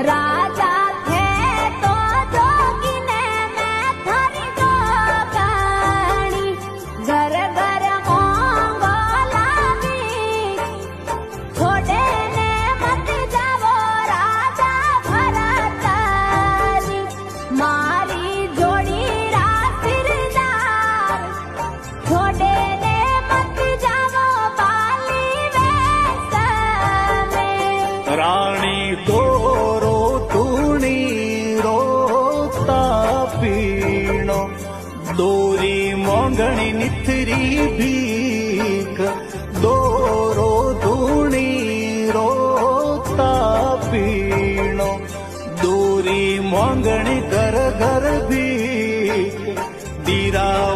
राजा थे तो जोगीने मैं थारी जोगणी घर घर होंगो लावी छोड़े ने मत जावो राजा भरतारी मारी जोड़ी रासिरदार छोड़े ने मत जावो बाली वेस में રાણી દોરો ધૂણી રોતા પીણો દોરી મોંઘણી નીથરી ભીખ દોરો ધૂણી રોતા પીણો દોરી મોંઘણી ઘર ઘર ભીખ દીરા